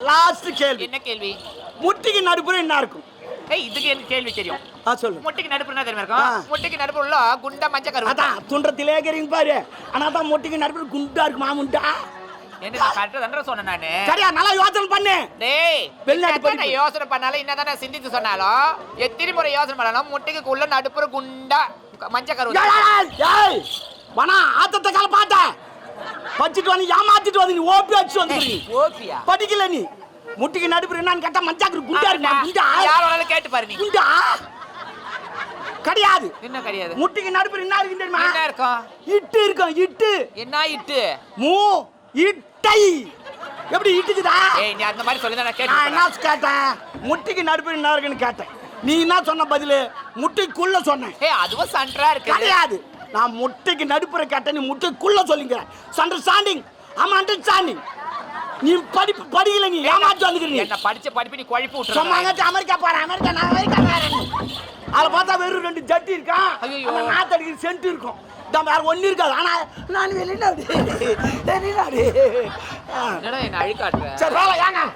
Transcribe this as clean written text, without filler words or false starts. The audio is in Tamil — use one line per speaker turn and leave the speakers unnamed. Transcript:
லாஸ்ட் கேள்வி.
என்ன கேள்வி?
முட்டிக்கு நடுப்புற என்ன இருக்கும்?
இதுக்கு எனக்கு கேள்வி தெரியும்.
சொல்லு.
முட்டிக்கு நடுப்புற என்ன தெரியுமா இருக்கும்? முட்டிக்கு நடுப்புற உள்ள குண்டா மஞ்ச கரு.
அதான் துன்றத்திலே கேக்குறீங்க பாரு. ஆனா தான் முட்டிக்கு நடுப்புற குண்டா இருக்கு மாமுண்டா.
என்ன நான் கரெக்ட்டா தான சொன்னேன் நானு.
சரியா நல்லா யோசனை பண்ணு.
டேய்,
வெளிநாட்டு
என்ன நான் யோசனை பண்ணாலும் என்னதான் நான் சிந்திச்சு சொன்னாலும் எத்தனை முறை யோசனை பண்ணாலும் முட்டிக்கு உள்ள நடுப்புற குண்டா மஞ்ச கரு.
ஏய் வனா ஆத்தத்த கால பாத்த. படிச்சிட்டு வந்து ஏமாத்திட்டு வந்து நீ ஓபி அடிச்சு வந்துறீங்க.
ஓபியா?
படிக்கல நீ. முட்டிக்கு நடுப்புற என்னன்னு கேட்டா மஞ்சள் குண்டா இருக்கு குண்டா.
யாரோனாலும் கேட்டு பாரு நீ.
குண்டா கிடையாது.
என்ன கிடையாது?
முட்டிக்கு நடுப்புற என்ன இருக்கு தெரியுமா?
என்ன இருக்கும்?
இட்டு இருக்கும் இட்டு.
என்ன இட்டு?
மூ இட்டை. எப்படி இட்டுக்குதா?
ஏய் நீ அந்த மாதிரி சொல்லி நான்
நான்
கேட்டேன்.
என்ன கேட்டேன்? முட்டிக்கு நடுப்புற என்ன இருக்குன்னு கேட்டேன். நீ என்ன சொன்ன பதிலு? முட்டிக்குள்ள சொன்னேன்.
ஏய் அதுவும் சண்டரா இருக்கு.
கிடையாது. நான் முட்டைக்கு நடுப்புற கேட்டேன், நீ முட்டைக்குள்ள சொல்லிங்க. அண்டர்ஸ்டாண்டிங். ஆமா அண்டர்ஸ்டாண்டிங். நீ படிக்கல நீ ஏமாத்தி வந்துக்கிறீங்க.
என்ன படிப்பு நீ குழப்பி விட்டுற.
சொன்னாங்க அமெரிக்கா போறேன் அமெரிக்கா போறேன். அதுல பார்த்தா வெறும் 2 ஜட்டி இருக்கா.
ஐயோ
நாத்தடிக்கு சென்ட் இருக்கும். தான் வேற ஒண்ணு இருக்காது. ஆனா நான் வெளிநாடு
என்னடா என்ன அழிக்காட்டுற.
சரி ஏங்க